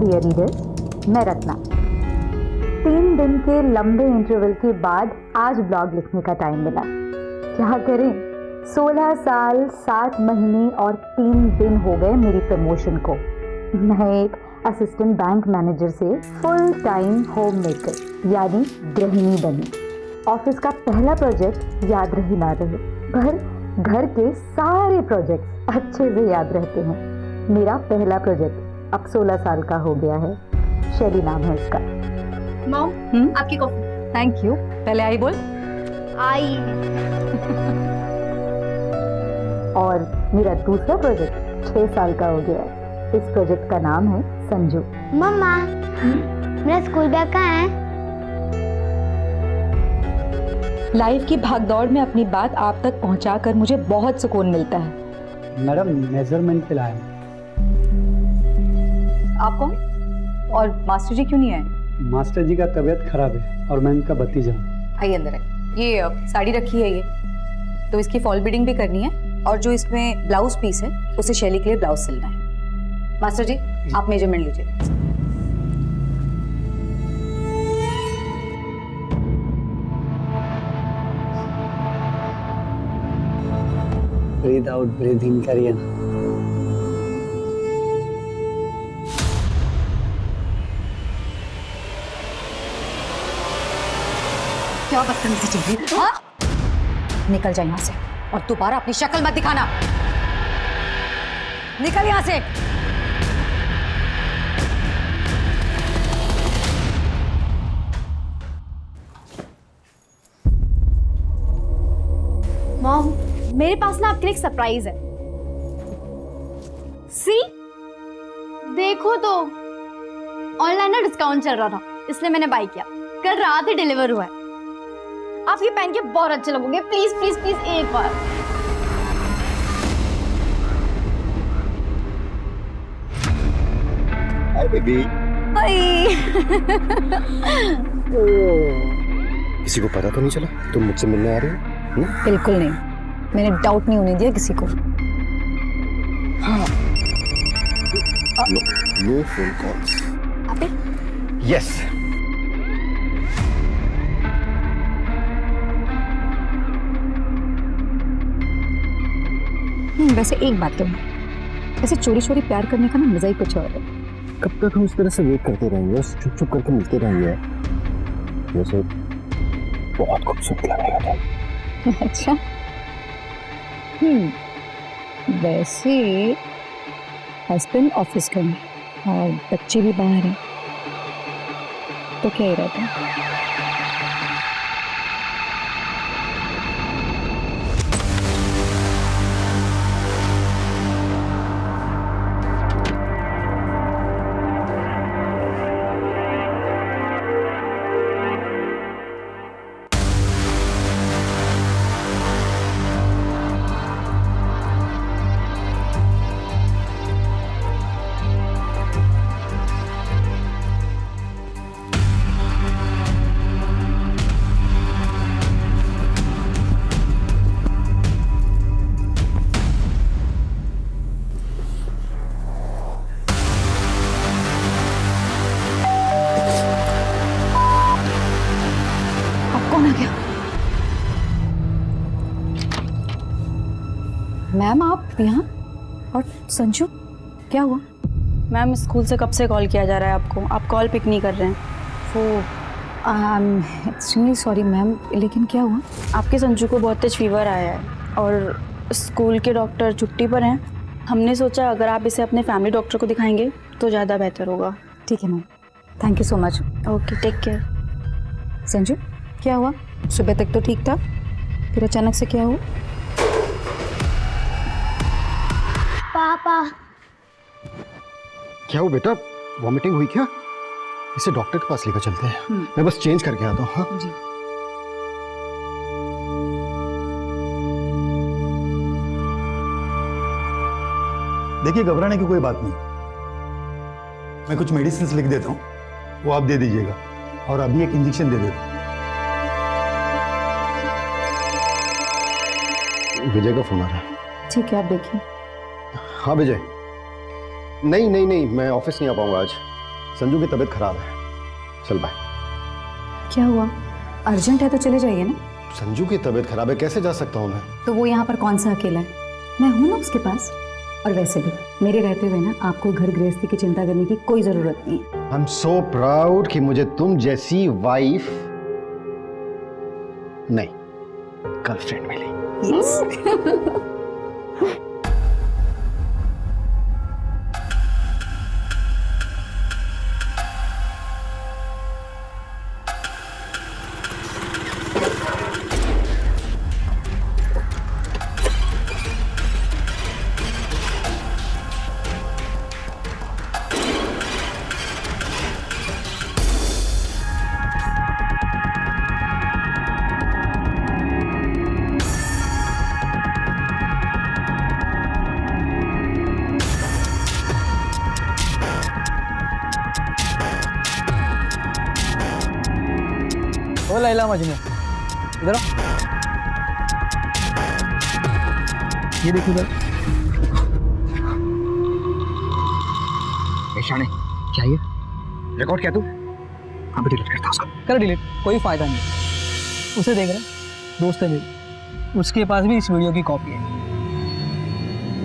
Dear readers, मैं रत्ना। 3 दिन के लंबे इंटरवल के बाद आज ब्लॉग लिखने का टाइम मिला। क्या करें, 16 साल 7 महीने और 3 दिन हो गए मेरी प्रमोशन को। मैं एक असिस्टेंट बैंक मैनेजर से फुल टाइम होम मेकर यानी गृहिणी बनी। ऑफिस का पहला प्रोजेक्ट याद रहे ना रहे, पर घर के सारे प्रोजेक्ट्स अच्छे से याद रहते हैं। मेरा पहला प्रोजेक्ट अब 16 साल का हो गया है। शैली नाम है उसका। मॉम, आपकी कॉफी। Thank you. पहले आई बोल। आई। और मेरा दूसरा प्रोजेक्ट 6 साल का हो गया है। इस प्रोजेक्ट का नाम है संजू। मम्मा, मेरा स्कूल बैग कहाँ है? लाइफ की भागदौड़ में अपनी बात आप तक पहुंचाकर मुझे बहुत सुकून मिलता है। मैडम, मेजरमेंट पे लाए हैं। आप कौन? और मास्टर जी क्यों नहीं आए? मास्टर जी का तबीयत खराब है और मैं इनका भतीजा हूँ। आइए अंदर है। ये साड़ी रखी है, ये तो इसकी फॉल बीडिंग भी करनी है और जो इसमें ब्लाउज पीस है उसे शैली के लिए ब्लाउज सिलना है। मास्टर जी, आप मेजरमेंट लीजिए। ब्रीथ आउट ब्रीथ इन करिए ना। क्या बदतमीजी चल रही है? हाँ? निकल जाए यहाँ से और दोबारा अपनी शक्ल मत दिखाना। निकल यहाँ से। मॉम, मेरे पास ना आपके लिए एक सरप्राइज है। सी, देखो तो ऑनलाइन ना डिस्काउंट चल रहा था, इसलिए मैंने बाय किया। कल रात ही डिलीवर हुआ है। आप ये पहन के बहुत अच्छे लगोगे। प्लीज प्लीज प्लीज एक बार। Hi baby. किसी को पता तो नहीं चला तुम मुझसे मिलने आ रही हो? बिल्कुल नहीं, मैंने डाउट नहीं होने दिया किसी को। हाँ। No phone calls. आप यस। वैसे एक बात तो वैसे चोरी चोरी प्यार करने का ना मजा ही कुछ और है। कब तक हम इस तरह से वेट करते रहेंगे, चुप चुप करके मिलते रहेंगे? वैसे बहुत खूबसूरत लगेगा तुम। अच्छा। वैसे हस्बैंड ऑफिस गए और बच्चे भी बाहर हैं, तो क्या इरादा है? मैम आप यहाँ और संजू, क्या हुआ? मैम, स्कूल से कब से कॉल किया जा रहा है आपको, आप कॉल पिक नहीं कर रहे हैं। वो एक्सट्रीमली सॉरी मैम, लेकिन क्या हुआ? आपके संजू को बहुत तेज फीवर आया है और स्कूल के डॉक्टर छुट्टी पर हैं। हमने सोचा अगर आप इसे अपने फैमिली डॉक्टर को दिखाएंगे तो ज़्यादा बेहतर होगा। ठीक है ma'am, thank you so much. Okay, take care. Sanju, क्या हुआ? सुबह तक तो ठीक था, फिर अचानक से क्या हुआ? पापा। क्या हो बेटा, वॉमिटिंग हुई क्या? इसे डॉक्टर के पास लेकर चलते हैं। मैं बस चेंज करके आता हूँ। हाँ जी। देखिए, घबराने की कोई बात नहीं। मैं कुछ मेडिसिन लिख देता हूँ, वो आप दे दीजिएगा और अभी एक इंजेक्शन दे देता हूँ। विजय का फोन आ रहा है। ठीक है, आप देखिए। हाँ विजय। नहीं नहीं नहीं, मैं ऑफिस नहीं आ पाऊंगा आज। संजू की तबीयत खराब है, चल बाय। क्या हुआ? अर्जेंट है तो चले जाइए ना। संजू की तबीयत खराब है, कैसे जा सकता हूँ मैं? तो वो यहाँ पर कौन सा अकेला है? मैं हूँ ना उसके पास। और वैसे भी मेरे रहते हुए ना आपको घर गृहस्थी की चिंता करने की कोई जरूरत नहीं है। आई एम सो प्राउड कि मुझे तुम जैसी वाइफ नहीं, गर्लफ्रेंड मिली। यस। ओ लैला मजनू, इधर आओ। ये देखो इधर। शाने क्या ये रिकॉर्ड क्या तू? हाँ डिलीट करता उसको। कर डिलीट, कोई फायदा नहीं। उसे देख रहे, दोस्त है मेरी, उसके पास भी इस वीडियो की कॉपी है।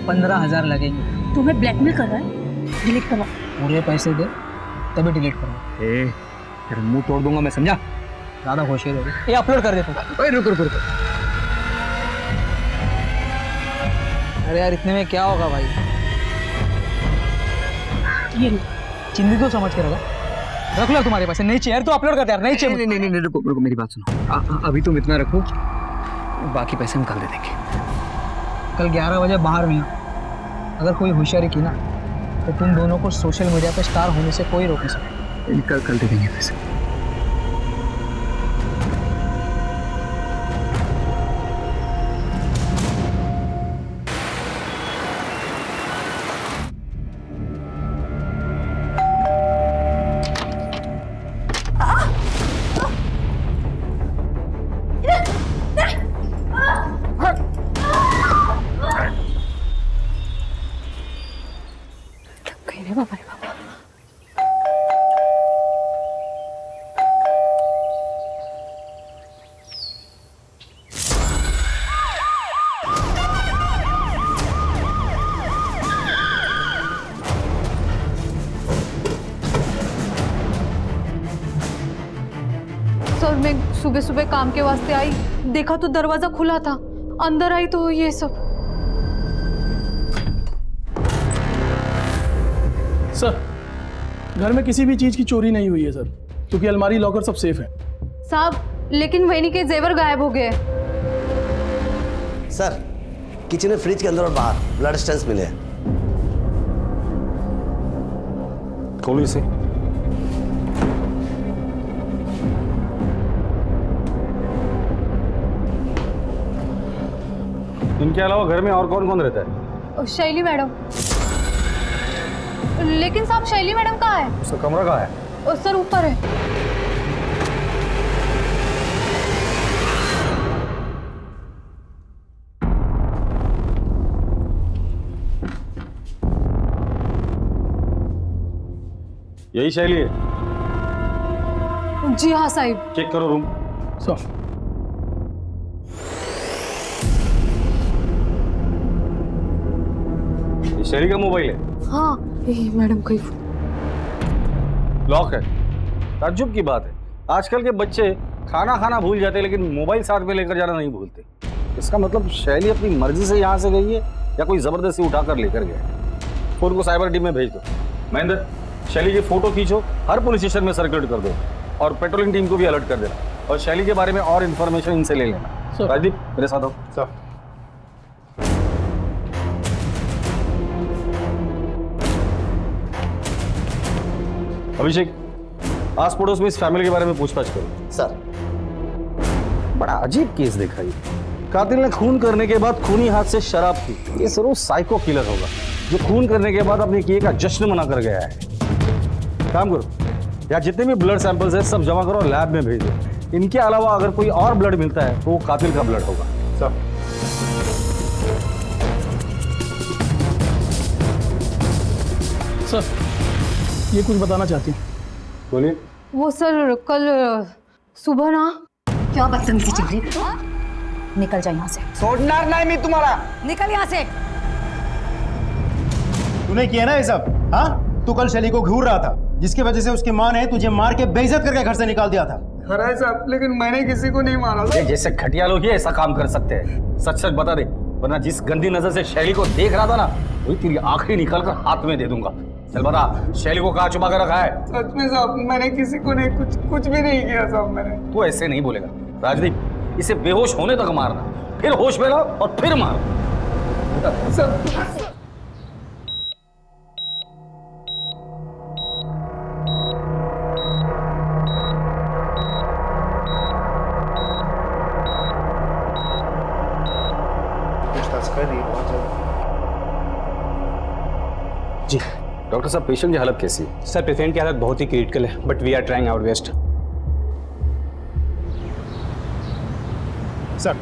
15,000 लगेंगे। तुम्हें ब्लैकमेल कर रहा है? डिलीट करो। पूरे पैसे दे तभी डिलीट करो। ए तेरा मुंह तोड़ दूंगा मैं, समझा? ज़्यादा होशियार हो गई। ये अपलोड कर दे तू। ओए रुक रुक रुक। अरे यार इतने में क्या होगा भाई? ये लो। चिंदी तो समझ के रख लो तुम्हारे पास। नहीं चाहिए तो अपलोड कर दे यार। नहीं चाहिए। नहीं नहीं नहीं रुको रुको, मेरी बात सुनो। अभी तुम इतना रखो, बाकी पैसे हम कल दे देंगे। कल 11 बजे बाहर में अगर कोई होशियारी की ना तो तुम दोनों को सोशल मीडिया पे स्टार होने से कोई रोक नहीं सकता। कल दे देंगे पैसे। सर मैं सुबह सुबह काम के वास्ते आई, देखा तो दरवाजा खुला था, अंदर आई तो ये सब। सर घर में किसी भी चीज की चोरी नहीं हुई है सर, क्योंकि अलमारी लॉकर सब सेफ है। साहब लेकिन वैनी के जेवर गायब हो गए। सर किचन में फ्रिज के अंदर और बाहर ब्लड स्टेंस मिले हैं। खोलो इसे। इनके अलावा घर में और कौन कौन रहता है? शैली मैडम। लेकिन साहब शैली मैडम कहाँ है? उसका कमरा कहाँ है? सर ऊपर है। यही शैली है? जी हाँ साहिब। चेक करो रूम। सर शैली का मोबाइल है? हाँ मैडम कहीं लॉक है। ताज्जुब की बात है, आजकल के बच्चे खाना खाना भूल जाते हैं लेकिन मोबाइल साथ में लेकर जाना नहीं भूलते। इसका मतलब शैली अपनी मर्जी से यहाँ से गई है या कोई जबरदस्ती उठाकर लेकर गया है। फोन को साइबर टीम में भेज दो। महेंद्र शैली की फोटो खींचो, हर पुलिस स्टेशन में सर्कुलेट कर दो और पेट्रोलिंग टीम को भी अलर्ट कर देना और शैली के बारे में और इन्फॉर्मेशन इनसे ले लेना। राजदीप मेरे साथ हो। सर अभिषेक आस पड़ोस में इस फैमिली के बारे में पूछताछ करो। सर बड़ा अजीब केस देखा ये। कातिल ने खून करने के बाद खूनी हाथ से शराब पी। ये जरूर साइको किलर होगा जो खून करने के बाद अपने किए का जश्न मना कर गया है। काम करो, यहाँ जितने भी ब्लड सैंपल्स हैं सब जमा करो और लैब में भेज दो। इनके अलावा अगर कोई और ब्लड मिलता है तो वो कातिल का ब्लड होगा। सब सर ये कुछ बताना चाहती हूँ। बोलिए। वो सर कल सुबह ना क्या बदतमीजी चल रही है? निकल जा यहाँ से। सोडणार नाही मी तुम्हाला। निकल यहाँ से। तूने किया ना ये सब? हाँ, तू कल शैली को घूर रहा था, जिसकी वजह से उसकी माँ ने तुझे मार के बेइज्जत करके घर से निकाल दिया था। खरा है साहब, लेकिन मैंने किसी को नहीं मारा। ये जैसे घटिया लोग ही ऐसा काम कर सकते हैं। सच सच बता दे, वरना जिस गंदी नजर से शैली को देख रहा था ना, वही तेरी आंखें निकाल कर हाथ में दे दूंगा। चल बता, शैली को कहाँ छुपा कर रखा है? सच में साहब, मैंने किसी को नहीं, कुछ भी नहीं किया साहब मैंने। तू ऐसे नहीं बोलेगा राजदीप, इसे बेहोश होने तक मारना, फिर होश में लाओ और फिर मारो। सब जी डॉक्टर साहब, पेशेंट की हालत कैसी है? सर पेशेंट की हालत बहुत ही क्रिटिकल है, but we are trying our best. Sir,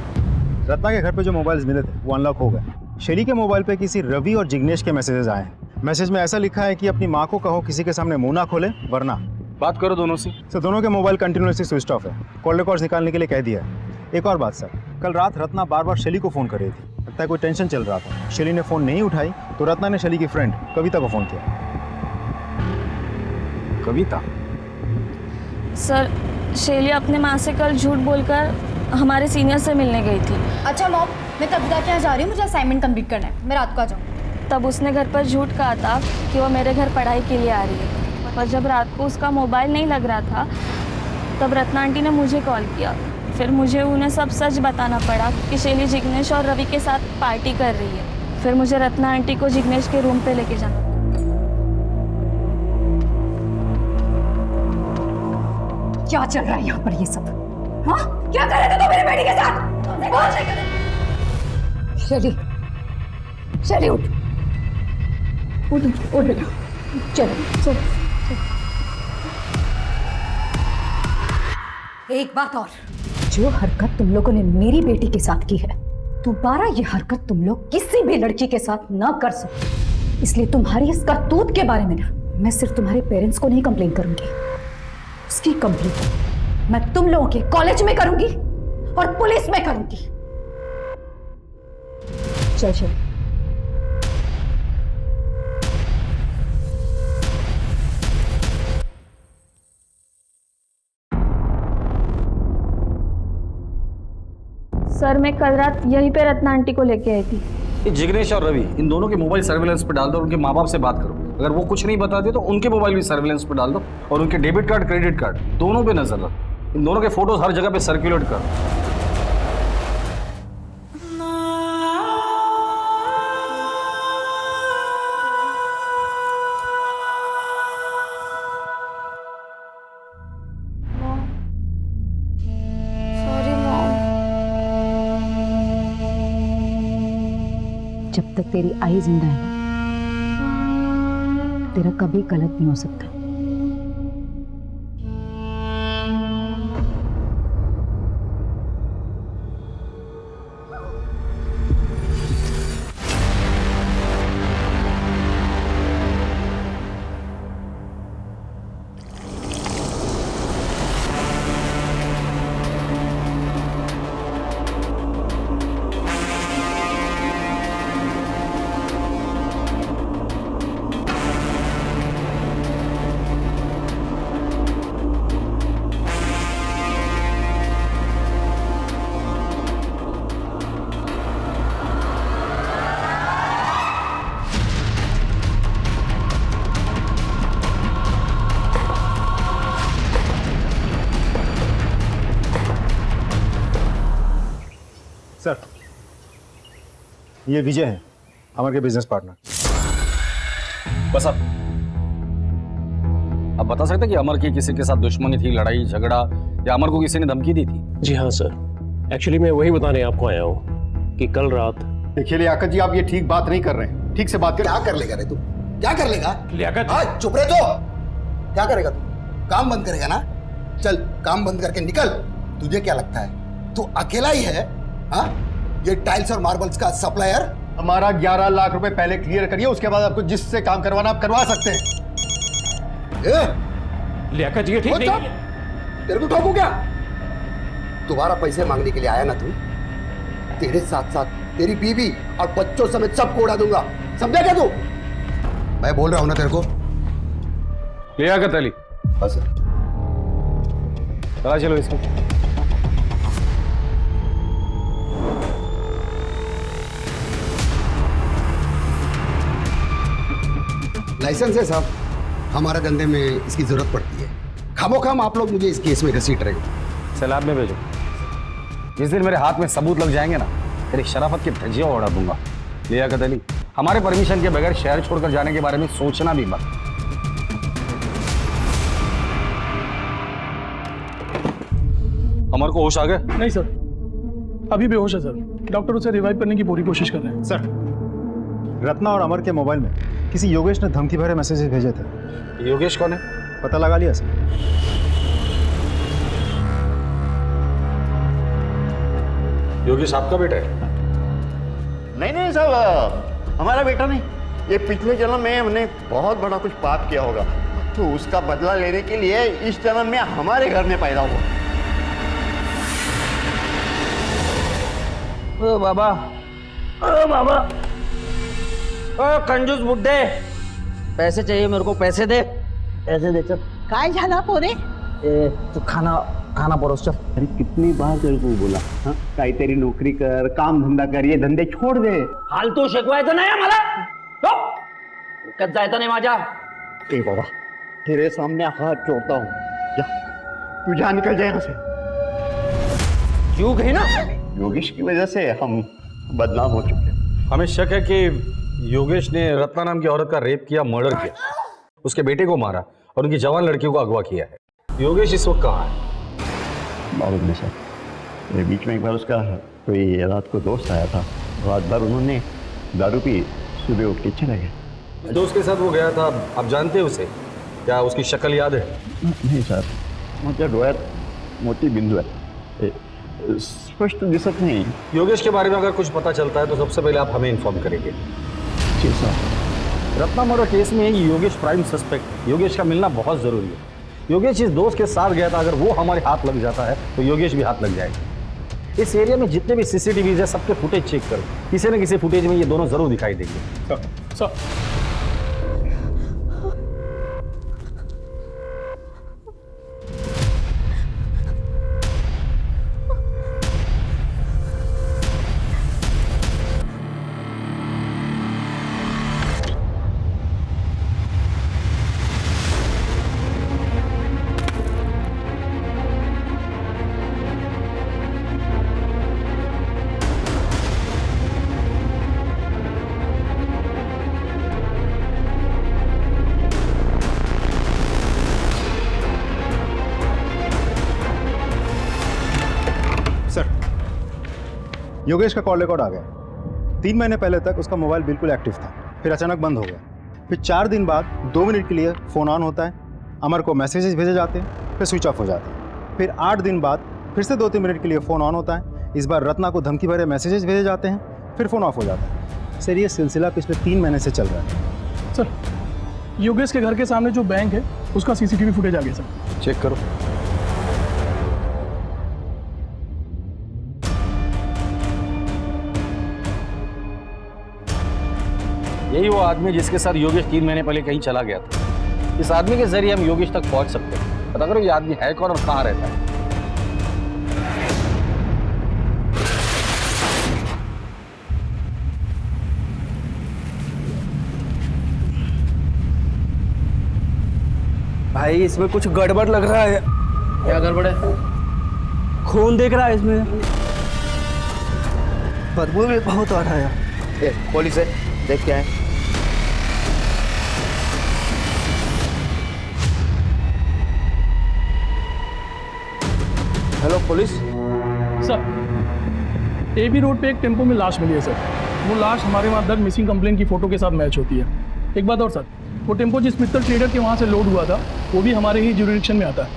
Ratna के घर पे जो मोबाइल्स मिले थे वो अनलॉक हो गए। शैली के मोबाइल पे किसी रवि और जिग्नेश के मैसेजेस आए हैं। मैसेज में ऐसा लिखा है कि अपनी माँ को कहो किसी के सामने मुंह ना खोले वरना। बात करो दोनों से। सर, दोनों के मोबाइल कंटिन्यूसली स्विच ऑफ है। कॉल रिकॉर्ड्स निकालने के लिए कह दिया है। एक और बात सर, कल रात रत्ना बार बार शैली को फ़ोन कर रही थी। लगता है कोई टेंशन चल रहा था। शैली ने फ़ोन नहीं उठाई तो रत्ना ने शैली की फ्रेंड कविता को फ़ोन किया। कविता? सर शैली अपने माँ से कल झूठ बोलकर हमारे सीनियर से मिलने गई थी। अच्छा मॉम, मैं कविता के यहाँ जा रही हूँ, मुझे असाइनमेंट कंप्लीट करना है, मैं रात को आ जाऊँ। तब उसने घर पर झूठ कहा था कि वो मेरे घर पढ़ाई के लिए आ रही है, पर जब रात को उसका मोबाइल नहीं लग रहा था तब रत्ना आंटी ने मुझे कॉल किया। फिर मुझे उन्हें सब सच बताना पड़ा कि शैली जिग्नेश और रवि के साथ पार्टी कर रही है। फिर मुझे रत्ना आंटी को जिग्नेश के रूम पे लेके जाना। क्या चल रहा है यहाँ पर ये सब? हाँ, क्या कर रहे थे तुम मेरी बेटी के साथ? शैली, शैली उठ, उठ, उठ बेटा, चलो, चलो। एक बात और, जो हरकत तुम लोगों ने मेरी बेटी के साथ की है, दोबारा ये हरकत तुम लोग किसी भी लड़की के साथ ना कर सको। इसलिए तुम्हारी इस करतूत के बारे में ना मैं सिर्फ तुम्हारे पेरेंट्स को नहीं कंप्लेन करूंगी, उसकी कंप्लेन मैं तुम लोगों के कॉलेज में करूंगी और पुलिस में करूंगी। चल चल। सर मैं कल रात यहीं पे रत्ना आंटी को लेके आई थी। ये जिग्नेश और रवि, इन दोनों के मोबाइल सर्विलेंस पे डाल दो, उनके माँ बाप से बात करो। अगर वो कुछ नहीं बताते तो उनके मोबाइल भी सर्विलेंस पे डाल दो और उनके डेबिट कार्ड, क्रेडिट कार्ड दोनों पे नजर रखो। इन दोनों के फोटोज हर जगह पे सर्कुलेट करो। जब तक तेरी आई जिंदा है तेरा कभी गलत नहीं हो सकता। सर, ये विजय है, अमर के बिजनेस पार्टनर। बस अब बता सकते कि अमर की किसी के साथ दुश्मनी थी, लड़ाई झगड़ा, या अमर को किसी ने धमकी दी थी? जी हाँ सर, एक्चुअली मैं वही बताने आपको आया हूँ कि कल रात। देखिए लियाकत जी, आप ये ठीक बात नहीं कर रहे हैं। ठीक से बात कर। क्या कर लेगा रे तू? क्या कर लेगा? लियाकत, हाँ, चुप रहे तो। क्या करेगा तू? काम बंद करेगा ना? चल काम बंद करके निकल। तुझे क्या लगता है तू अकेला ही है? हाँ, ये टाइल्स और मार्बल्स का सप्लायर। हमारा 11 लाख रुपए पहले क्लियर करिए, उसके बाद आपको जिससे काम करवाना आप करवा सकते हैं। लियाकत जी ठीक नहीं है। तेरे को ठोकू क्या? दोबारा पैसे मांगने के लिए आया ना तू, तेरे साथ साथ तेरी बीवी और बच्चों समेत सबको उड़ा दूंगा, समझा क्या तू? मैं बोल रहा हूं ना तेरे को। लियाकत अली, बस चलो इसको। लाइसेंस है साहब, हमारे धंधे में इसकी जरूरत पड़ती है। खामोखाम आप लोग मुझे इस केस में घसीट रहे हो। सैलाब में भेजो। जिस दिन मेरे हाथ में सबूत लग जाएंगे ना, तेरी शराफत की धज्जियां उड़ा दूंगा। लियाकत अली, हमारे परमिशन के बगैर शहर छोड़कर जाने के बारे में सोचना भी मत। अमर को होश आ गए? नहीं सर, अभी बेहोश है सर। डॉक्टर उसे रिवाइव करने की पूरी कोशिश कर रहे हैं। सर, रत्ना और अमर के मोबाइल में किसी योगेश ने धमकी भरे मैसेजेस भेजे थे। योगेश कौन है? पता लगा लिया सर? योगेश आपका बेटा है? नहीं साहब, हमारा बेटा नहीं। ये पिछले जन्म में हमने बहुत बड़ा कुछ पाप किया होगा, तो उसका बदला लेने के लिए इस जन्म में हमारे घर में पैदा हुआ। ओ बाबा, ओ बाबा, ओ कंजूस बुड्ढे, पैसे चाहिए मेरे को, पैसे दे, पैसे दे। चल काय झाला पोरे? तू खाना परोस चल। अरे कितनी बार तेरे को बोला, हाँ काही तेरी नौकरी कर, काम धंदा कर, ये धंदे छोड़ दे। फालतू शिकवायचं नाही मला, कत जायचं नाही माझ्या। ए बाबा, तेरे सामने हाथ जोड़ता हूँ, जा तू जा, निकल जाए यहाँ से। क्यों गई ना? योगेश की वजह से हम बदनाम हो चुके हैं। हमें शक है कि योगेश ने रत्ना नाम की औरत का रेप किया, मर्डर किया, उसके बेटे को मारा और उनकी जवान लड़कियों को अगवा किया है। योगेश इस वक्त कहाँ है? मालूम नहीं सर, मेरे बीच में एक बार उसका कोई रात को दोस्त आया था, रात भर उन्होंने दारू पी, सुबह उठ के चले गए। दोस्त के साथ वो गया था, आप जानते हैं उसे? क्या उसकी शक्ल याद है? नहीं सर, माझ्या डोळ्यात मोठी बिंदू है, स्पष्ट दिसत नहीं। योगेश के बारे में अगर कुछ पता चलता है तो सबसे पहले आप हमें इन्फॉर्म करेंगे। जी सर। रत्ना मर्डर केस में योगेश प्राइम सस्पेक्ट। योगेश का मिलना बहुत जरूरी है। योगेश इस दोस्त के साथ गया था, अगर वो हमारे हाथ लग जाता है तो योगेश भी हाथ लग जाएगा। इस एरिया में जितने भी सीसीटीवी है सबके फुटेज चेक करो, किसी न किसी फुटेज में ये दोनों जरूर दिखाई देंगे। सर, योगेश का कॉल रिकॉर्ड आ गया। 3 महीने पहले तक उसका मोबाइल बिल्कुल एक्टिव था, फिर अचानक बंद हो गया। फिर 4 दिन बाद 2 मिनट के लिए फ़ोन ऑन होता है, अमर को मैसेजेस भेजे जाते हैं, फिर स्विच ऑफ हो जाता है। फिर 8 दिन बाद फिर से 2-3 मिनट के लिए फ़ोन ऑन होता है, इस बार रत्ना को धमकी भरे मैसेजेस भेजे जाते हैं, फिर फ़ोन ऑफ हो जाता है। सर, ये सिलसिला पिछले 3 महीने से चल रहा है। सर, योगेश के घर के सामने जो बैंक है उसका सीसीटीवी फुटेज आ गया सर। चेक करो। यही वो आदमी जिसके साथ योगेश 3 महीने पहले कहीं चला गया था। इस आदमी के जरिए हम योगेश तक पहुंच सकते हैं। पता करो ये आदमी है कौन और कहाँ रहता है। भाई इसमें कुछ गड़बड़ लग रहा है। क्या गड़बड़ है? खून देख रहा है इसमें, बदबू भी बहुत आ रहा है। पुलिस है, देख क्या है। Hello police. Sir, AB road पे एक टेम्पो में लाश मिली है सर। वो लाश हमारे वहाँ दर्ज मिसिंग कंप्लेंट की फोटो के साथ मैच होती है। एक बात और सर, वो टेम्पो जिस मित्तल ट्रेडर के वहाँ से लोड हुआ था वो भी हमारे ही जुरिडिक्शन में आता है।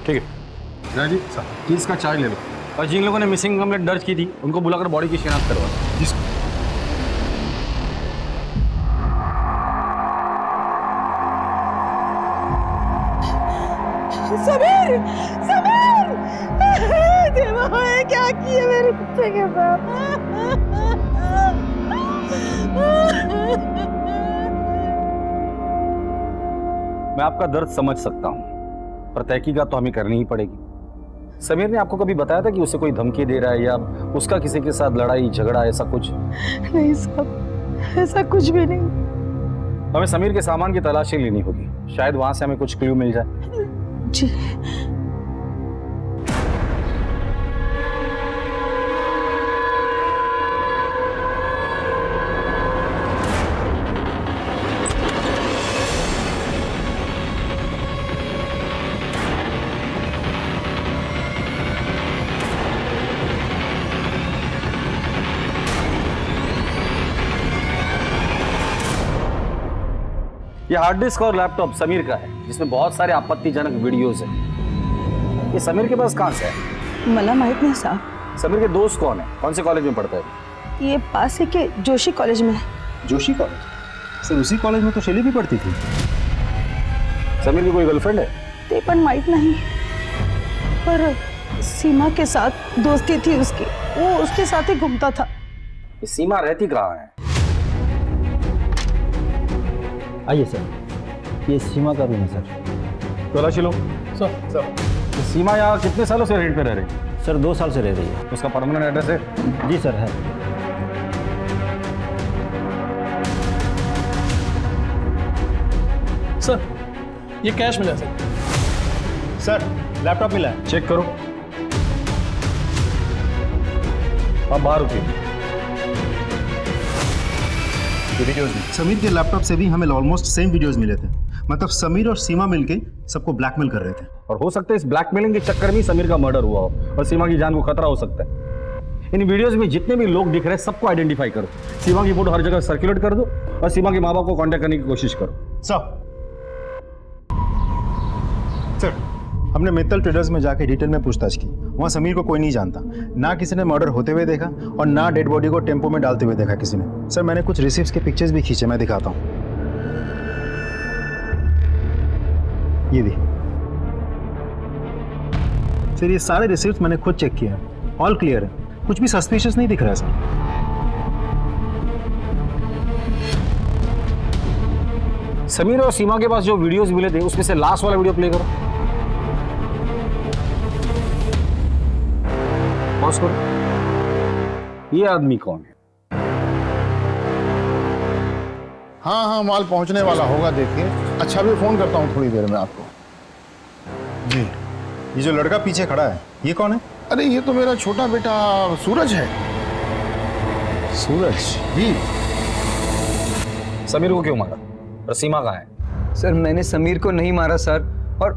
ठीक है राजी सर, 30 का चार्ज ले लो और जिन लोगों ने मिसिंग कंप्लेंट दर्ज की थी उनको बुलाकर बॉडी की शिनाख्त करवा। समीर समीर देवा ये क्या किया मेरे कुत्ते के साथ। मैं आपका दर्द समझ सकता हूँ, पर तहकीकात तो हमें करनी ही पड़ेगी। समीर ने आपको कभी बताया था कि उसे कोई धमकी दे रहा है या उसका किसी के साथ लड़ाई झगड़ा ऐसा कुछ? नहीं साहब, ऐसा कुछ भी नहीं। हमें समीर के सामान की तलाशी लेनी होगी, शायद वहां से हमें कुछ क्लू मिल जाए। जी ये हार्ड डिस्क और लैपटॉप समीर का है, जिसमें बहुत सारे आपत्तिजनक वीडियोस हैं। ये समीर के पास कहां से है? मला माहित नहीं साहब। समीर के दोस्त कौन है? कौन से कॉलेज में पढ़ता है? ये पास ही के जोशी कॉलेज में है। जोशी कॉलेज? सर उसी कॉलेज में तो शैली भी पढ़ती थी। समीर की कोई गर्लफ्रेंड है? ते पण माहित नहीं, पर सीमा के साथ दोस्ती थी उसकी, वो उसके साथ ही घूमता था। ये सीमा रहती कहाँ है? आइए सर, ये सीमा का रूम है सर। तलाशी लो। सर ये सीमा यहाँ कितने सालों से रेंट पे रह रही है? सर 2 साल से रह रही है। उसका परमानेंट एड्रेस है? जी सर है। सर ये कैश मिला सर। सर लैपटॉप मिला है। चेक करो। आप बाहर रुकिए। वीडियोस में समीर के लैपटॉप से भी हमें ऑलमोस्ट सेम वीडियोस मिले थे। मतलब समीर और सीमा मिलके सबको ब्लैकमेल कर रहे थे। और हो सकता है इस ब्लैकमेलिंग के चक्कर में ही समीर का मर्डर हुआ हो और सीमा की जान को खतरा हो सकता है। इन वीडियोस में जितने भी लोग दिख रहे हैं सबको आइडेंटिफाई करो। सीमा की फोटो हर जगह सर्कुलेट कर दो और सीमा के माँ बाप को कांटेक्ट करने की कोशिश करो। सर हमने मित्तल ट्रेडर्स में जाके डिटेल में पूछताछ की। वहाँ समीर को कोई नहीं जानता, ना किसी ने मर्डर होते हुए देखा और ना डेड बॉडी को टेम्पो में डालते हुए देखा किसी ने। सर मैंने कुछ रिसिप्ट्स के पिक्चर्स भी खींचे, मैं दिखाता हूँ। ये भी सर, ये सारे रिसिप्ट्स मैंने खुद चेक किए हैं, ऑल क्लियर है, कुछ भी सस्पिशियस नहीं दिख रहा है सर। समीर और सीमा के पास जो वीडियोस मिले थे उसमें से लास्ट वाला वीडियो प्ले करो। पॉज करो। ये आदमी कौन है? हाँ हाँ माल पहुंचने वाला होगा, देखिए। अच्छा भी फोन करता हूँ थोड़ी देर में आपको। जी ये जो लड़का पीछे खड़ा है ये कौन है? अरे ये तो मेरा छोटा बेटा सूरज है। सूरज? जी। समीर को क्यों मारा? और सीमा कहाँ है? सर मैंने समीर को नहीं मारा सर, और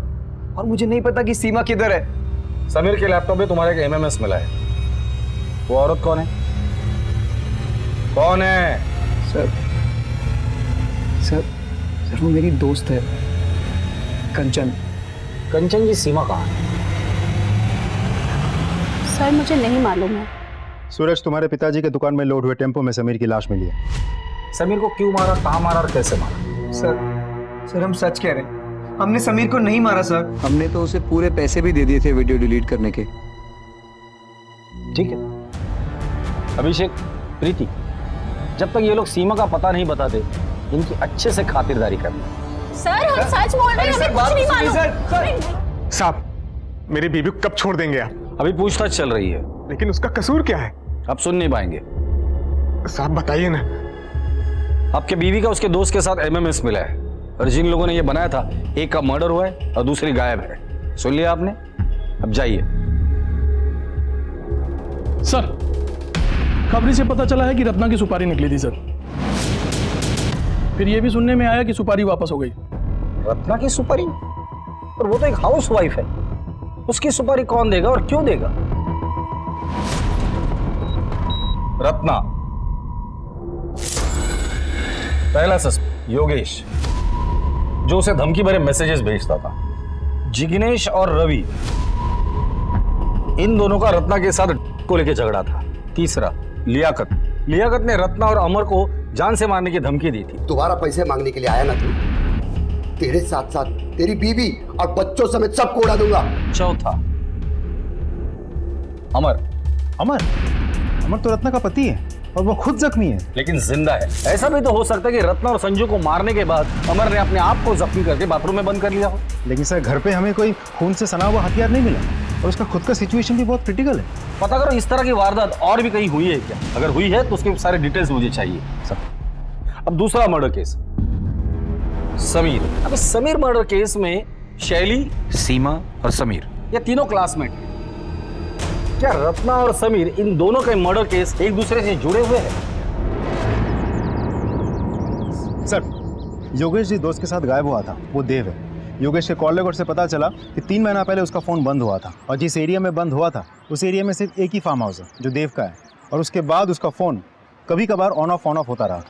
मुझे नहीं पता कि सीमा किधर है। समीर के लैपटॉप में तुम्हारे एक एमएमएस मिला है। वो औरत कौन है? कौन है? सर वो मेरी दोस्त है, कंचन। कंचन जी, सीमा कहाँ है? सर मुझे नहीं मालूम है। सूरज, तुम्हारे पिताजी के दुकान में लोड हुए टेम्पो में समीर की लाश मिली है। समीर को क्यों मारा, कहाँ मारा और कैसे मारा? सर हम सच कह रहे हैं, हमने समीर को नहीं मारा सर। हमने तो उसे पूरे पैसे भी दे दिए थे वीडियो डिलीट करने के। ठीक है अभिषेक, प्रीति, जब तक ये लोग सीमा का पता नहीं बताते इनकी अच्छे से खातिरदारी करना। सर हम सच बोल रहे हैं, हमें कुछ नहीं मालूम। साहब मेरी बीबी को कब छोड़ देंगे आप? अभी पूछताछ चल रही है। लेकिन उसका कसूर क्या है? अब सुन नहीं पाएंगे। साहब बताइए ना। आपके बीवी का उसके दोस्त के साथ एमएमएस मिला है और जिन लोगों ने ये बनाया था एक का मर्डर हुआ है और दूसरी गायब है। सुन लिया आपने? अब जाइए। सर खबरी से पता चला है कि रत्ना की सुपारी निकली थी सर। फिर ये भी सुनने में आया कि सुपारी वापस हो गई। रत्ना की सुपारी? और वो तो एक हाउस वाइफ है, उसकी सुपारी कौन देगा और क्यों देगा? रत्ना, पहला सस्पेक्ट योगेश, जो उसे धमकी भरे मैसेजेस भेजता था। जिग्नेश और रवि, इन दोनों का रत्ना के साथ को लेकर झगड़ा था। तीसरा लियाकत ने रत्ना और अमर को जान से मारने की धमकी दी थी। दोबारा पैसे मांगने के लिए आया ना तू? तेरे साथ साथ तेरी बीवी और बच्चों समेत सबको उड़ा दूंगा। चौथा, अमर। अमर? अमर तो रत्ना का पति है और वो खुद जख्मी है। लेकिन जिंदा है। ऐसा भी तो हो सकता है कि रत्ना और संजू को मारने के बाद अमर ने अपने आप को जख्मी करके बाथरूम में बंद कर लिया हो। लेकिन सर घर पे हमें कोई खून से सना हुआ हथियार नहीं मिला और उसका खुद का सिचुएशन भी बहुत क्रिटिकल है। पता करो इस तरह की वारदात और भी कहीं हुई है क्या? अगर हुई है तो उसके सारे डिटेल्स मुझे चाहिए सब। अब दूसरा मर्डर केस, समीर। अब समीर मर्डर केस में शैली, सीमा और समीर ये तीनों क्लासमेट हैं। क्या रत्ना और समीर इन दोनों के मर्डर केस एक दूसरे से जुड़े हुए हैं? सर योगेश जी दोस्त के साथ गायब हुआ था, वो देव है। योगेश के कॉल लॉग से पता चला कि 3 महीना पहले उसका फोन बंद हुआ था और जिस एरिया में बंद हुआ था उस एरिया में सिर्फ एक ही फार्म हाउस है जो देव का है, और उसके बाद उसका फोन कभी कभार ऑन ऑफ होता रहा।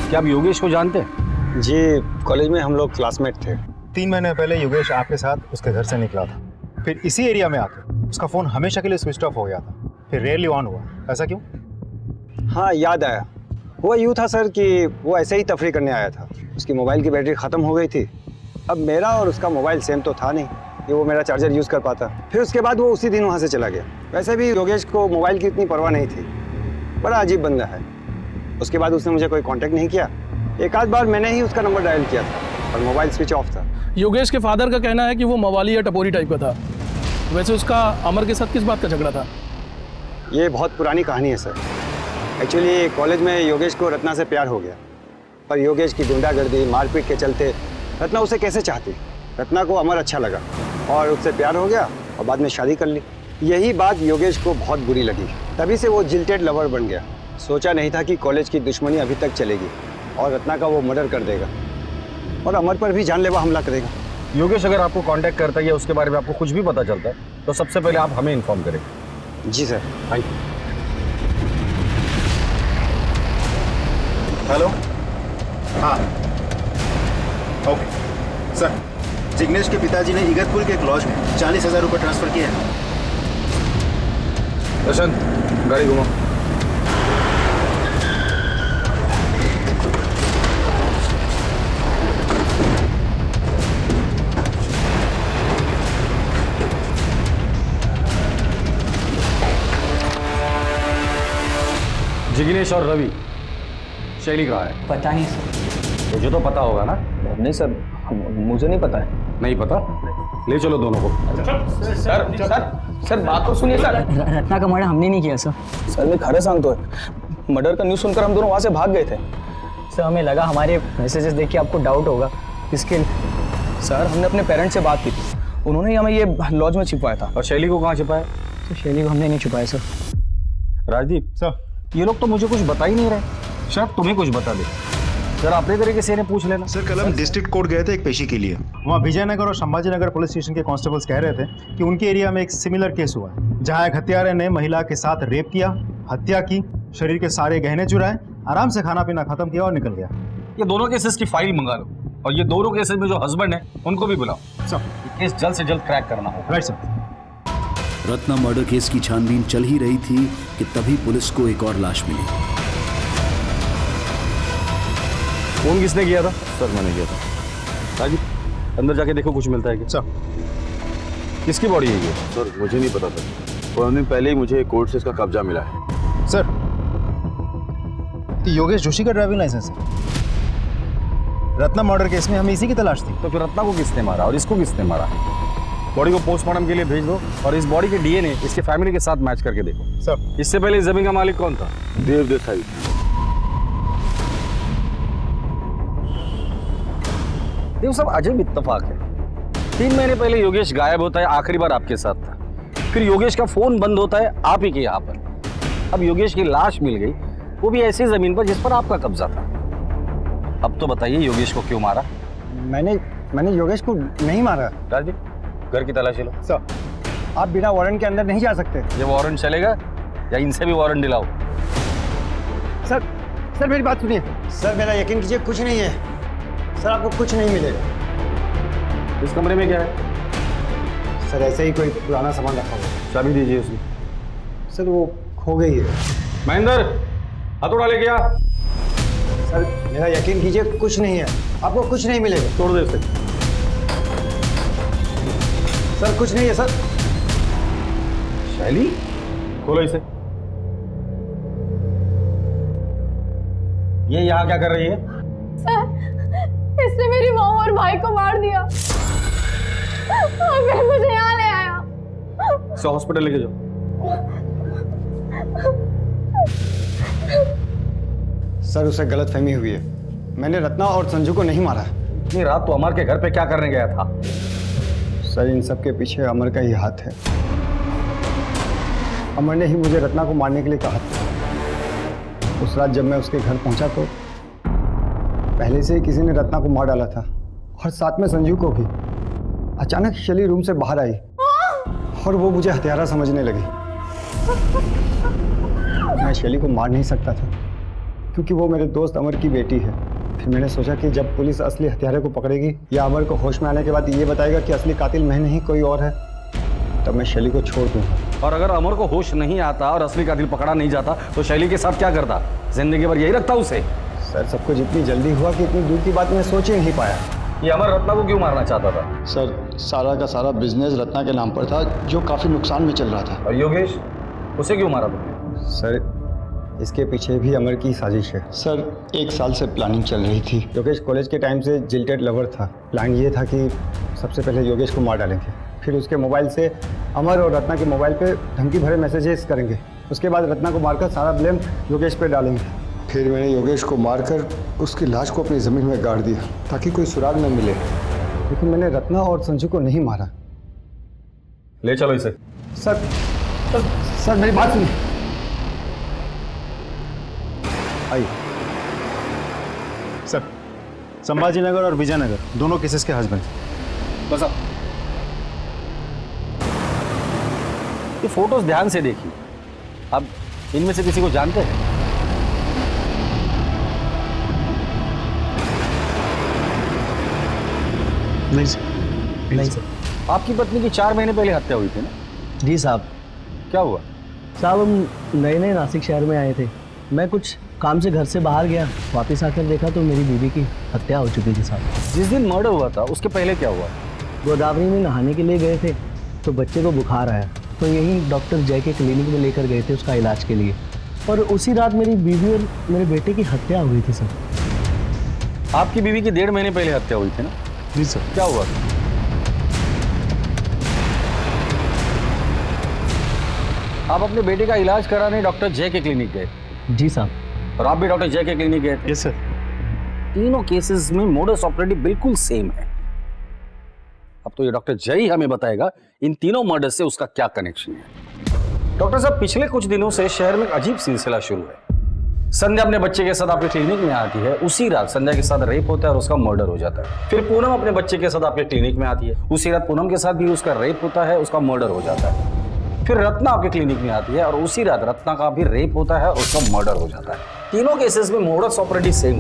क्या आप योगेश को जानते हैं? जी, कॉलेज में हम लोग क्लासमेट थे। 3 महीने पहले योगेश आपके साथ उसके घर से निकला था, फिर इसी एरिया में आकर उसका फ़ोन हमेशा के लिए स्विच ऑफ हो गया था, फिर रेयरली ऑन हुआ। ऐसा क्यों? हाँ, याद आया। हुआ यूँ था सर कि वो ऐसे ही तफरी करने आया था। उसकी मोबाइल की बैटरी ख़त्म हो गई थी। अब मेरा और उसका मोबाइल सेम तो था नहीं कि वो मेरा चार्जर यूज़ कर पाता। फिर उसके बाद वो उसी दिन वहाँ से चला गया। वैसे भी योगेश को मोबाइल की इतनी परवाह नहीं थी। बड़ा अजीब बंदा है। उसके बाद उसने मुझे कोई कांटेक्ट नहीं किया। एक आध बार मैंने ही उसका नंबर डायल किया था और मोबाइल स्विच ऑफ था। योगेश के फादर का कहना है कि वो मवाली या टपोरी टाइप का था। वैसे उसका अमर के साथ किस बात का झगड़ा था? ये बहुत पुरानी कहानी है सर। एक्चुअली कॉलेज में योगेश को रत्ना से प्यार हो गया, पर योगेश की गुंडागर्दी मारपीट के चलते रत्ना उसे कैसे चाहती। रत्ना को अमर अच्छा लगा और उससे प्यार हो गया और बाद में शादी कर ली। यही बात योगेश को बहुत बुरी लगी, तभी से वो जिल्टेड लवर बन गया। सोचा नहीं था कि कॉलेज की दुश्मनी अभी तक चलेगी और रत्ना का वो मर्डर कर देगा और अमर पर भी जानलेवा हमला करेगा। योगेश अगर आपको कांटेक्ट करता है या उसके बारे में आपको कुछ भी पता चलता है तो सबसे पहले आप हमें इन्फॉर्म करें। जी सर। Thank you. हेलो। हाँ ओके सर, जिग्नेश के पिताजी ने इगतपुर के एक लॉज में 40,000 रुपये ट्रांसफर किए हैं। प्रशांत गाड़ी घुमाओ। जिग्नेश और रवि, शैली कहाँ है? पता नहीं सर। मुझे तो पता होगा ना? नहीं सर, मुझे नहीं पता है। नहीं पता? ले चलो दोनों को। सर सर सर बात तो सुनिए सर। रत्ना का मर्डर हमने नहीं किया सर। सर मैं खरे सांग तो है, मर्डर का न्यूज़ सुनकर हम दोनों वहाँ से भाग गए थे। सर हमें लगा हमारे मैसेजेस देख के आपको डाउट होगा, इसके सर हमने अपने पेरेंट्स से बात की थी, उन्होंने ही हमें ये लॉज में छिपाया था। और शैली को कहाँ छिपाया? सर शैली को हमने नहीं छुपाया सर। राजदीप सर, ये लोग तो मुझे कुछ बता ही नहीं रहे, शायद तुम्हें कुछ बता दे। जरा अपने तरीके से इन्हें पूछ लेना। सर कल हम डिस्ट्रिक्ट कोर्ट गए थे एक पेशी के लिए। वहाँ विजयनगर और संभाजीनगर पुलिस स्टेशन के कांस्टेबल्स कह रहे थे कि उनके एरिया में एक सिमिलर केस हुआ है जहाँ एक हत्यारे ने महिला के साथ रेप किया, हत्या की, शरीर के सारे गहने चुराए, आराम से खाना पीना खत्म किया और निकल गया। ये दोनों केसेस की फाइल मंगा लो और ये दोनों केसेस में जो हस्बैंड है उनको भी बुलाओ। सर केस जल्द से जल्द क्रैक करना होगा। Right sir. Ratna murder case की छानबीन चल ही रही थी कि तभी पुलिस को एक और लाश मिली। फोन किसने किया था? सर मैंने किया था। राजीव अंदर जाके देखो कुछ मिलता है क्या? सर किसकी बॉडी है ये? सर मुझे नहीं पता सर, 4 दिन पहले ही मुझे कोर्ट से इसका कब्जा मिला है। सर तो योगेश जोशी का ड्राइविंग लाइसेंस है। रत्ना मर्डर केस में हमें इसी की तलाश थी। तो फिर रत्ना को किसने मारा और इसको किसने मारा? बॉडी को पोस्टमार्टम के लिए भेज दो और इस बॉडी के डीएनए इसके फैमिली के साथ मैच करके देखो। सर इससे पहले इस जमीन का मालिक कौन था? देव देसाई। देखो सब अजब इत्तेफाक है। 3 महीने पहले योगेश गायब होता है, आखिरी बार आपके साथ था। फिर योगेश का फोन बंद होता है आप ही के यहाँ पर। अब योगेश की लाश मिल गई, वो भी ऐसी जमीन पर जिस पर आपका कब्जा था। अब तो बताइए योगेश को क्यों मारा? मैंने योगेश को नहीं मारा। राजीव घर की तलाशी लो। सर, आप बिना वारंट के अंदर नहीं जा सकते। ये वारंट चलेगा या इनसे भी वारंट दिलाओ? सर, सर मेरी बात सुनिए। सर मेरा यकीन कीजिए, कुछ नहीं है। सर आपको कुछ नहीं मिलेगा। इस कमरे में क्या है? सर ऐसे ही कोई पुराना सामान रखा हुआ है। चाबी दीजिए उसकी। सर वो खो गई है। महेंद्र, हथौड़ा लेके आ। सर मेरा यकीन कीजिए, कुछ नहीं है, आपको कुछ नहीं मिलेगा। तोड़ दे इसे। सर कुछ नहीं है सर। शैली, खोलो इसे। ये यहाँ क्या कर रही है? सर, इसने मेरी माँ और भाई को मार दिया और फिर मुझे यहाँ ले आया। इसे हॉस्पिटल लेके जाओ। सर उसे गलतफहमी हुई है, मैंने रत्ना और संजू को नहीं मारा। इतनी रात तो अमर के घर पे क्या करने गया था? सर इन सब के पीछे अमर का ही हाथ है। अमर ने ही मुझे रत्ना को मारने के लिए कहा था। उस रात जब मैं उसके घर पहुंचा तो पहले से ही किसी ने रत्ना को मार डाला था, और साथ में संजू को भी। अचानक शैली रूम से बाहर आई और वो मुझे हत्यारा समझने लगी। मैं शैली को मार नहीं सकता था क्योंकि वो मेरे दोस्त अमर की बेटी है। फिर मैंने सोचा कि जब पुलिस असली हत्यारे को पकड़ेगी या अमर को होश में आने के बाद ये बताएगा कि असली कातिल मैं नहीं कोई और है, तब मैं शैली को छोड़ दूंगा। और अगर अमर को होश नहीं आता और असली कातिल पकड़ा नहीं जाता तो शैली के साथ क्या करता? जिंदगी भर यही रखता उसे? सर सब कुछ इतनी जल्दी हुआ कि इतनी दूर की बात मैं सोच ही नहीं पाया। ये अमर रत्ना को क्यों मारना चाहता था? सर सारा का सारा बिजनेस रत्ना के नाम पर था, जो काफी नुकसान में चल रहा था। और योगेश, उसे क्यों मारा तुमने? सर इसके पीछे भी अमर की साजिश है। सर 1 साल से प्लानिंग चल रही थी। योगेश कॉलेज के टाइम से जिल्टेड लवर था। प्लान ये था कि सबसे पहले योगेश को मार डालेंगे, फिर उसके मोबाइल से अमर और रत्ना के मोबाइल पे धमकी भरे मैसेजेस करेंगे। उसके बाद रत्ना को मारकर सारा ब्लेम योगेश पे डालेंगे। फिर मैंने योगेश को मारकर उसकी लाश को अपनी ज़मीन में गाड़ दिया ताकि कोई सुराग न मिले। लेकिन मैंने रत्ना और संजू को नहीं मारा। ले चलो इसे। सर मेरी बात सुनिए। आइए। सर संभाजी नगर और विजयनगर दोनों केसेस के हस्बैंड। बस अब ये फोटोज ध्यान से देखिए। अब इनमें से किसी को जानते हैं? नहीं सर। नहीं सर। आपकी पत्नी की 4 महीने पहले हत्या हुई थी ना? जी साहब। क्या हुआ? साहब हम नए नए नासिक शहर में आए थे। मैं कुछ काम से घर से बाहर गया, वापस आकर देखा तो मेरी बीवी की हत्या हो चुकी थी साहब। जिस दिन मर्डर हुआ था उसके पहले क्या हुआ? गोदावरी में नहाने के लिए गए थे तो बच्चे को बुखार आया, तो यही डॉक्टर जय के क्लिनिक में लेकर गए थे उसका इलाज के लिए। और उसी रात मेरी बीवी और मेरे बेटे की हत्या हुई थी सर। आपकी बीवी की 1.5 महीने पहले हत्या हुई थी ना? जी सर। क्या हुआ? आप अपने बेटे का इलाज कराने डॉक्टर जय के क्लिनिक गए? जी साहब। और आप भी डॉक्टर जय के क्लिनिक गए थे? Yes sir. तीनों केसेस में मोडस ऑपरेंडी बिल्कुल सेम है। अब तो ये डॉक्टर जय ही हमें बताएगा इन तीनों मर्डर से उसका क्या कनेक्शन है। डॉक्टर साहब, पिछले कुछ दिनों से शहर में एक अजीब सिलसिला शुरू है। संध्या अपने बच्चे के साथ आपके क्लिनिक में आती है, उसी रात संध्या के साथ रेप होता है और उसका मर्डर हो जाता है। फिर पूनम अपने बच्चे के साथ आपके क्लिनिक में आती है, उसी रात पूनम के साथ भी उसका रेप होता है, उसका मर्डर हो जाता है। फिर रत्ना आपके क्लिनिक में आती है और उसी रात रत्ना का भी रेप होता है और उसका मर्डर हो जाता है। तीनों केसेस में मोडस ऑपरेंडी सेम।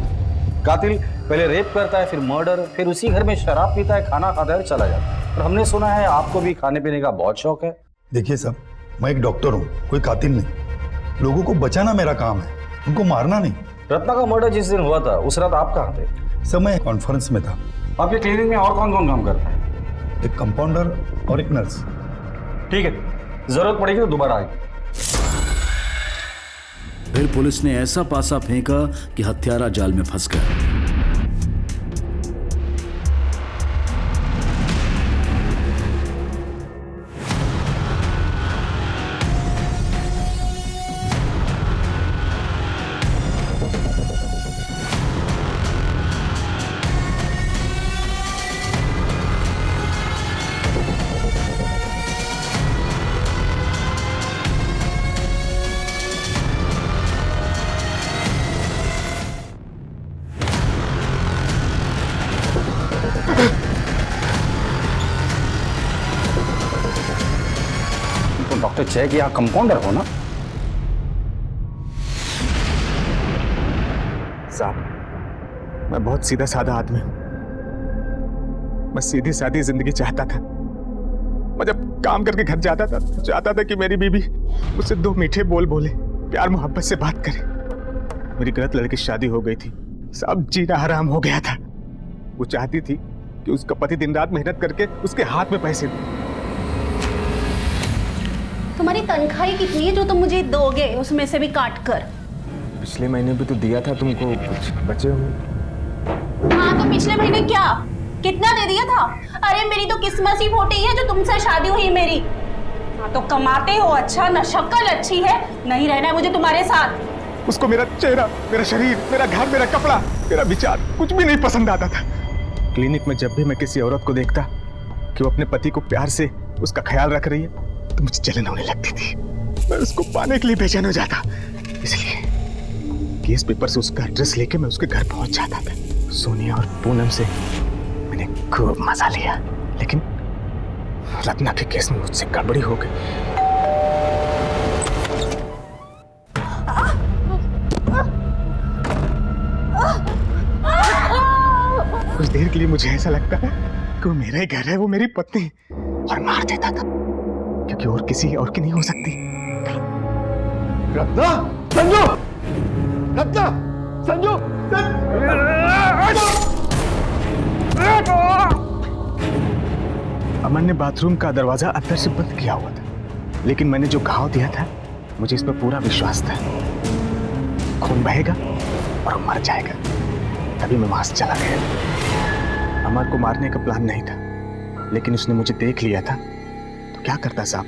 कातिल पहले रेप करता है, फिर मर्डर, फिर उसी घर में शराब पीता है, खाना खाता है और चला जाता है। और हमने सुना है आपको भी खाने पीने का बहुत शौक है। देखिए साहब, मैं एक डॉक्टर हूँ, कोई कातिल नहीं। लोगों को बचाना मेरा काम है, उनको मारना नहीं। रत्ना का मर्डर जिस दिन हुआ था उस रात आप कहाँ थे? सर मैं कॉन्फ्रेंस में था। आपके क्लिनिक में और कौन कौन काम करता है? एक कंपाउंडर और एक नर्स। ठीक है, जरूरत पड़ेगी तो दोबारा आएगी। फिर पुलिस ने ऐसा पासा फेंका कि हत्यारा जाल में फंस गया। जय कि यहाँ कंपाउंडर हो ना? साहब, मैं बहुत सीधा साधा आदमी हूँ। मैं सीधी सादी जिंदगी चाहता था। मैं जब काम करके घर जाता था, चाहता था कि मेरी बीबी मुझसे 2 मीठे बोल बोले, प्यार मोहब्बत से बात करे। मेरी गलत लड़की की शादी हो गई थी, सब जीना हराम हो गया था। वो चाहती थी कि उसका पति दिन रात मेहनत करके उसके हाथ में पैसे दे। तुम्हारी तनख्वाही कितनी है जो तुम मुझे दोगे, उसमें से भी काट कर? पिछले महीने भी तो दिया था तुमको, कुछ बचे होंगे। हाँ तो पिछले महीने क्या कितना दे दिया था? अरे मेरी तो किस्मत ही फूटी है जो तुमसे शादी हुई मेरी। हाँ तो कमाते हो अच्छा, न शक्ल अच्छी है, नहीं रहना है मुझे तुम्हारे साथ। उसको मेरा चेहरा, मेरा शरीर, मेरा घर, मेरा कपड़ा, मेरा विचार कुछ भी नहीं पसंद आता था। क्लिनिक में जब भी मैं किसी औरत को देखता कि वो अपने पति को प्यार से उसका ख्याल रख रही है तो मुझे जलन होने लगती थी। मैं उसको पाने के लिए बेचैन हो जाता। इसलिए केस पेपर से उसका एड्रेस लेके मैं उसके घर पहुंच जाता था। सोनिया और पूनम से मैंने खूब मजा लिया, लेकिन रत्ना के केस में मुझसे गड़बड़ी हो गई। कुछ देर के लिए मुझे ऐसा लगता है कि वो मेरा ही घर है, वो मेरी पत्नी, और मार देता था क्योंकि और किसी और की नहीं हो सकती। रत्ना, संजू, रत्ना, संजू, अमन ने बाथरूम का दरवाजा अंदर से बंद किया हुआ था, लेकिन मैंने जो घाव दिया था मुझे इस पर पूरा विश्वास था। खून बहेगा और वो मर जाएगा। तभी मैं वहां से चला गया। अमर को मारने का प्लान नहीं था, लेकिन उसने मुझे देख लिया था तो क्या करता साहब।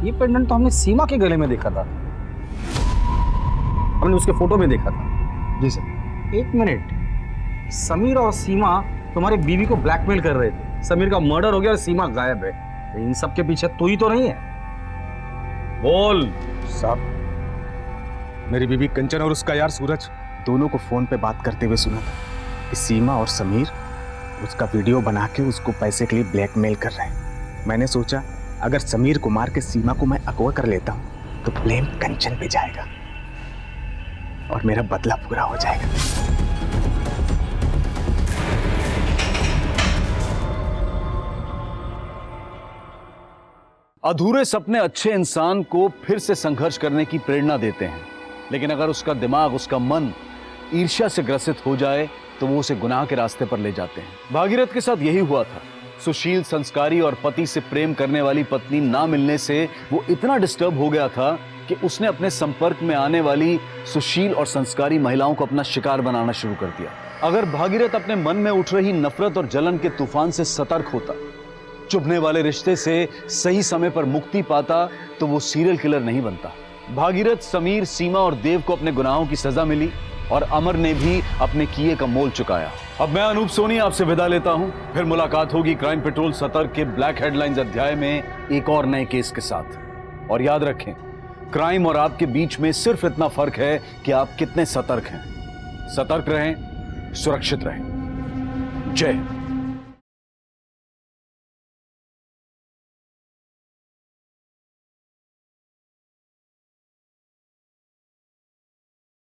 ये पेंडेंट तो हमने सीमा के गले में देखा था, हमने उसके फोटो में देखा था। जी सर। एक मिनट, समीर और सीमा तुम्हारे बीवी को ब्लैकमेल कर रहे थे। समीर का मर्डर हो गया और सीमा गायब है। इन सब के पीछे तू ही तो नहीं है? बोल। साहब, मेरी बीवी कंचन और उसका यार सूरज दोनों को फोन पे बात करते हुए सुना था कि सीमा और समीर उसका वीडियो बना के उसको पैसे के लिए ब्लैकमेल कर रहे हैं। मैंने सोचा अगर समीर को मार के सीमा को मैं अगवा कर लेता हूं तो ब्लेम कंचन पे जाएगा और मेरा बदला पूरा हो जाएगा। अधूरे सपने अच्छे इंसान को फिर से संघर्ष करने की प्रेरणा देते हैं, लेकिन अगर उसका दिमाग, उसका मन ईर्ष्या से ग्रसित हो जाए तो वो उसे गुनाह के रास्ते पर ले जाते हैं। भागीरथ के साथ यही हुआ था। सुशील, संस्कारी और पति से प्रेम करने वाली पत्नी ना मिलने से वो इतना डिस्टर्ब हो गया था कि उसने अपने संपर्क में आने वाली सुशील और संस्कारी महिलाओं को अपना शिकार बनाना शुरू कर दिया। अगर भागीरथ अपने मन में उठ रही नफरत और जलन के तूफान से सतर्क होता, चुभने वाले रिश्ते से सही समय पर मुक्ति पाता, तो वो सीरियल किलर नहीं बनता। भागीरथ, समीर, सीमा और देव को अपने गुनाहों की सजा मिली और अमर ने भी अपने किए का मोल चुकाया। अब मैं अनूप सोनी आपसे विदा लेता हूं। फिर मुलाकात होगी क्राइम पेट्रोल सतर्क के ब्लैक हेडलाइंस अध्याय में एक और नए केस के साथ। और याद रखें, क्राइम और आपके बीच में सिर्फ इतना फर्क है कि आप कितने सतर्क हैं। सतर्क रहें, सुरक्षित रहें। जय हिंद।